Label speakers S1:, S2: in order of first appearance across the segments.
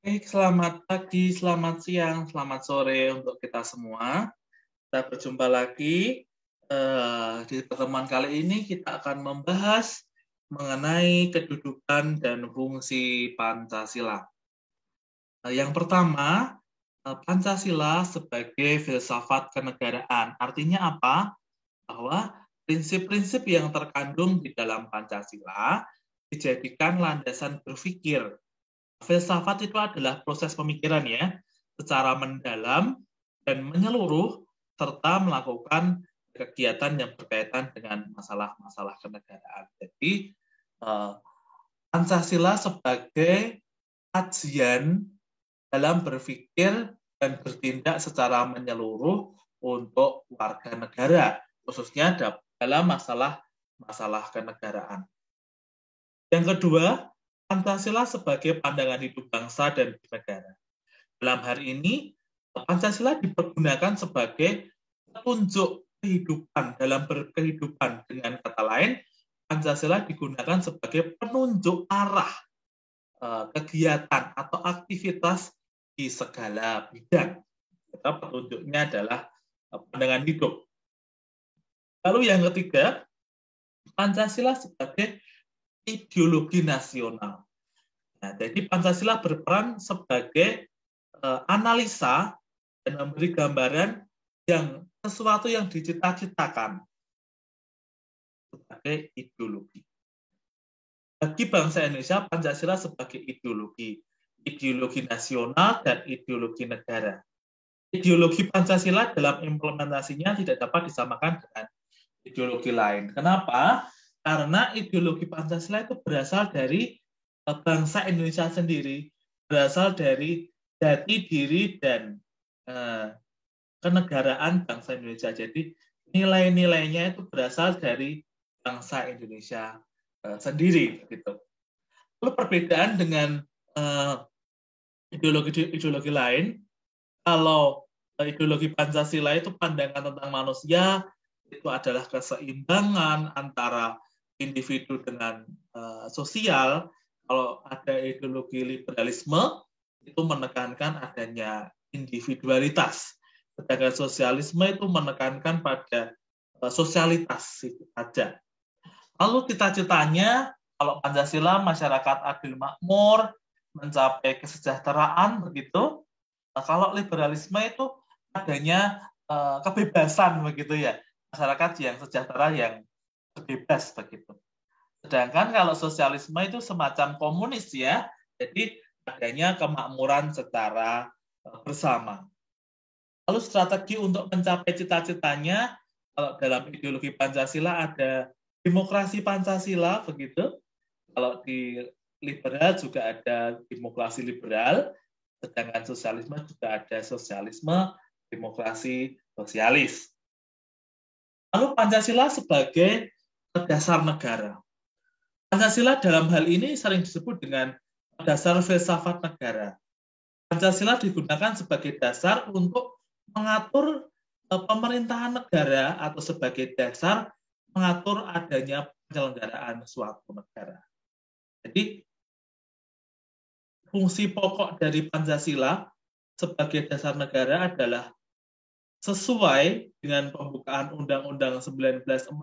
S1: Baik, selamat pagi, selamat siang, selamat sore untuk kita semua. Kita berjumpa lagi. Di pertemuan kali ini kita akan membahas mengenai kedudukan dan fungsi Pancasila. Yang pertama, Pancasila sebagai filsafat kenegaraan. Artinya apa? Bahwa prinsip-prinsip yang terkandung di dalam Pancasila dijadikan landasan berpikir. Filsafat itu adalah proses pemikiran ya, secara mendalam dan menyeluruh, serta melakukan kegiatan yang berkaitan dengan masalah-masalah kenegaraan. Jadi, Pancasila sebagai kajian dalam berpikir dan bertindak secara menyeluruh untuk warga negara, khususnya dalam masalah kenegaraan. Yang kedua, Pancasila sebagai pandangan hidup bangsa dan negara. Dalam hari ini, Pancasila dipergunakan sebagai petunjuk kehidupan dalam berkehidupan. Dengan kata lain, Pancasila digunakan sebagai penunjuk arah kegiatan atau aktivitas di segala bidang. Petunjuknya adalah pandangan hidup. Lalu yang ketiga, Pancasila sebagai ideologi nasional. Nah, jadi Pancasila berperan sebagai analisa dan memberi gambaran yang sesuatu yang dicita-citakan sebagai ideologi. Bagi bangsa Indonesia, Pancasila sebagai ideologi nasional dan ideologi negara. Ideologi Pancasila dalam implementasinya tidak dapat disamakan dengan ideologi lain. Kenapa? Karena ideologi Pancasila itu berasal dari bangsa Indonesia sendiri, berasal dari jati diri dan kenegaraan bangsa Indonesia. Jadi nilai-nilainya itu berasal dari bangsa Indonesia sendiri. Gitu. Lalu perbedaan dengan ideologi lain, kalau ideologi Pancasila itu pandangan tentang manusia, itu adalah keseimbangan antara individu dengan sosial. Kalau ada ideologi liberalisme, itu menekankan adanya individualitas. Sedangkan sosialisme itu menekankan pada sosialitas itu saja. Lalu cita-citanya, kalau Pancasila masyarakat adil makmur, mencapai kesejahteraan begitu. Kalau liberalisme itu adanya kebebasan begitu ya, masyarakat yang sejahtera, yang bebas begitu. Sedangkan kalau sosialisme itu semacam komunis ya, jadi adanya kemakmuran secara bersama. Lalu strategi untuk mencapai cita-citanya, kalau dalam ideologi Pancasila ada demokrasi Pancasila begitu. Kalau di liberal juga ada demokrasi liberal, sedangkan sosialisme juga ada sosialisme demokrasi sosialis. Lalu Pancasila sebagai dasar negara. Pancasila dalam hal ini sering disebut dengan dasar filsafat negara. Pancasila digunakan sebagai dasar untuk mengatur pemerintahan negara atau sebagai dasar mengatur adanya penyelenggaraan suatu negara. Jadi, fungsi pokok dari Pancasila sebagai dasar negara adalah sesuai dengan pembukaan Undang-Undang 1945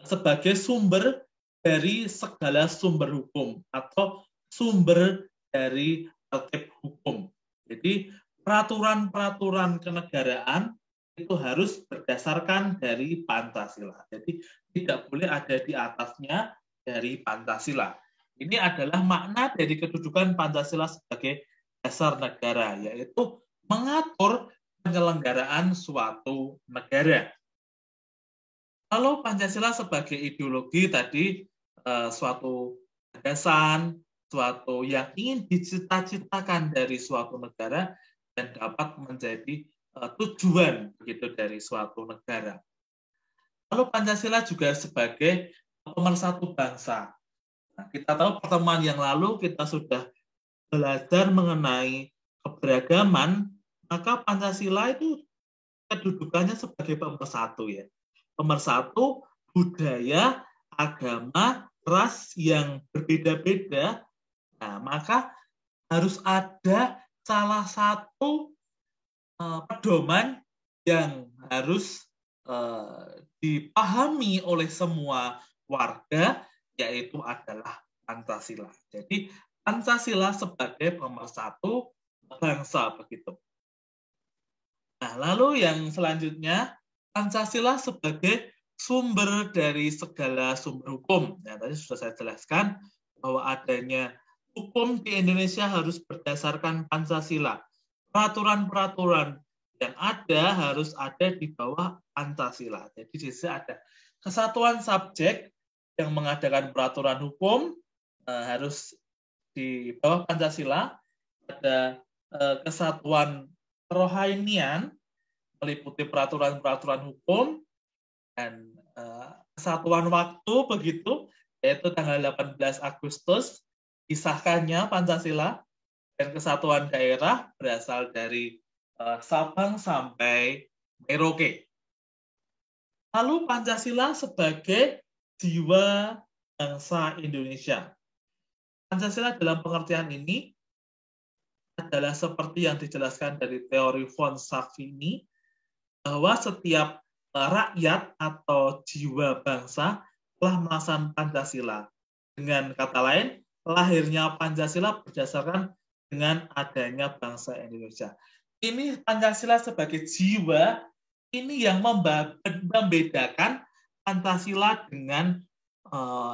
S1: sebagai sumber dari segala sumber hukum atau sumber dari tertib hukum. Jadi peraturan-peraturan kenegaraan itu harus berdasarkan dari Pancasila. Jadi tidak boleh ada di atasnya dari Pancasila. Ini adalah makna dari kedudukan Pancasila sebagai dasar negara, yaitu mengatur penyelenggaraan suatu negara. Kalau Pancasila sebagai ideologi tadi suatu gagasan, suatu yang ingin dicita-citakan dari suatu negara dan dapat menjadi tujuan begitu dari suatu negara. Lalu Pancasila juga sebagai pemersatu bangsa. Nah, kita tahu pertemuan yang lalu kita sudah belajar mengenai keberagaman, maka Pancasila itu kedudukannya sebagai pemersatu ya. Pemersatu budaya, agama, ras yang berbeda-beda. Nah, maka harus ada salah satu pedoman yang harus dipahami oleh semua warga, yaitu adalah Pancasila. Jadi Pancasila sebagai pemersatu bangsa begitu. Nah, lalu yang selanjutnya Pancasila sebagai sumber dari segala sumber hukum. Nah, tadi sudah saya jelaskan bahwa adanya hukum di Indonesia harus berdasarkan Pancasila. Peraturan-peraturan yang ada harus ada di bawah Pancasila. Jadi di sini ada kesatuan subjek yang mengadakan peraturan hukum harus di bawah Pancasila. Ada kesatuan kerohanian meliputi peraturan-peraturan hukum dan kesatuan waktu begitu, yaitu tanggal 18 Agustus disahkannya Pancasila, dan kesatuan daerah berasal dari Sabang sampai Merauke. Lalu Pancasila sebagai jiwa bangsa Indonesia. Pancasila dalam pengertian ini adalah seperti yang dijelaskan dari teori von Savigny, bahwa setiap rakyat atau jiwa bangsa telah melaksanakan Pancasila. Dengan kata lain, lahirnya Pancasila berdasarkan dengan adanya bangsa Indonesia. Ini Pancasila sebagai jiwa, ini yang membedakan Pancasila dengan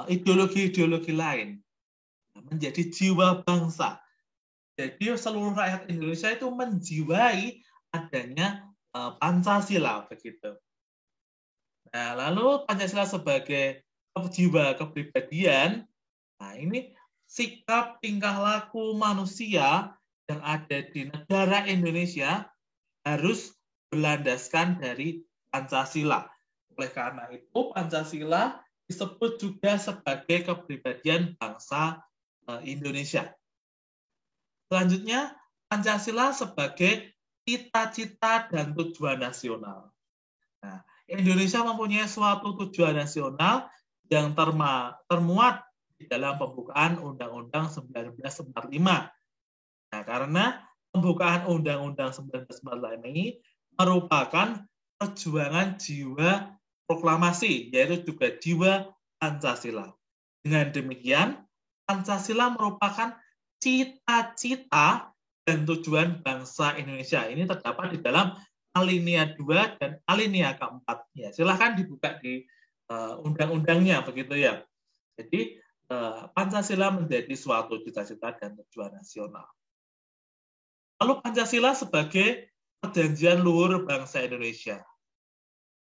S1: ideologi-ideologi lain. Menjadi jiwa bangsa. Jadi seluruh rakyat Indonesia itu menjiwai adanya Pancasila begitu. Nah, lalu Pancasila sebagai jiwa kepribadian, nah ini sikap tingkah laku manusia yang ada di negara Indonesia harus berlandaskan dari Pancasila. Oleh karena itu Pancasila disebut juga sebagai kepribadian bangsa Indonesia. Selanjutnya, Pancasila sebagai cita-cita dan tujuan nasional. Nah, Indonesia mempunyai suatu tujuan nasional yang termuat di dalam pembukaan Undang-Undang 1945. Nah, karena pembukaan Undang-Undang 1945 ini merupakan perjuangan jiwa proklamasi, yaitu juga jiwa Pancasila. Dengan demikian, Pancasila merupakan cita-cita dan tujuan bangsa Indonesia. Ini terdapat di dalam alinea 2 dan alinea keempat. Ya, silahkan dibuka di undang-undangnya begitu ya. Jadi Pancasila menjadi suatu cita-cita dan tujuan nasional. Lalu Pancasila sebagai perjanjian luhur bangsa Indonesia.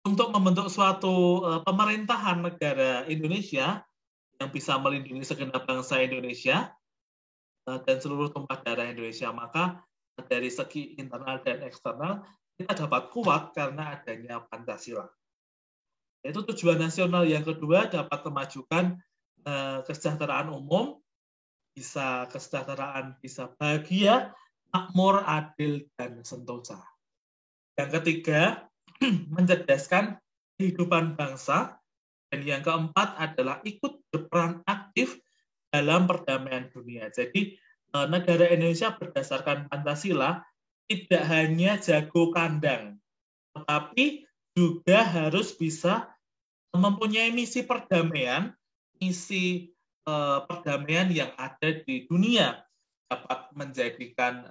S1: Untuk membentuk suatu pemerintahan negara Indonesia yang bisa melindungi segenap bangsa Indonesia dan seluruh tumpah darah Indonesia, maka dari segi internal dan eksternal kita dapat kuat karena adanya Pancasila. Yaitu tujuan nasional yang kedua dapat memajukan kesejahteraan umum, bisa kesejahteraan, bisa bahagia, makmur, adil, dan sentosa. Yang ketiga, mencerdaskan kehidupan bangsa, dan yang keempat adalah ikut berperan aktif dalam perdamaian dunia. Jadi negara Indonesia berdasarkan Pancasila tidak hanya jago kandang, tetapi juga harus bisa mempunyai misi perdamaian, misi perdamaian yang ada di dunia, dapat menjadikan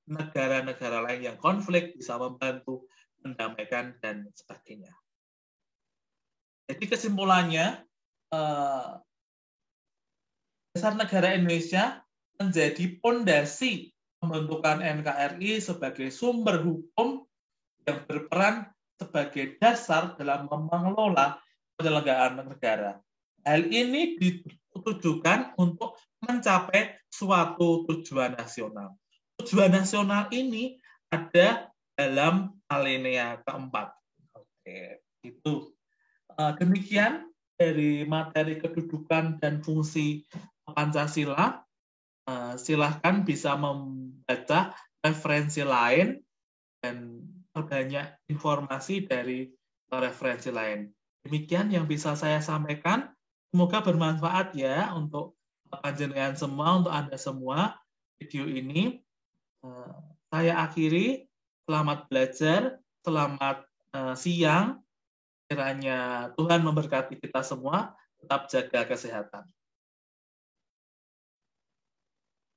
S1: negara-negara lain yang konflik bisa membantu mendamaikan dan sebagainya. Jadi kesimpulannya, dasar negara Indonesia menjadi pondasi pembentukan NKRI sebagai sumber hukum yang berperan sebagai dasar dalam mengelola penyelenggaraan negara. Hal ini ditujukan untuk mencapai suatu tujuan nasional. Tujuan nasional ini ada dalam alinea keempat. Oke, itu. Demikian dari materi kedudukan dan fungsi Pancasila. Silahkan bisa membaca referensi lain dan perbanyak informasi dari referensi lain. Demikian yang bisa saya sampaikan. Semoga bermanfaat ya untuk panjenengan semua, untuk Anda semua. video ini. Saya akhiri. Selamat belajar, selamat siang. Kiranya Tuhan memberkati kita semua. Tetap jaga kesehatan.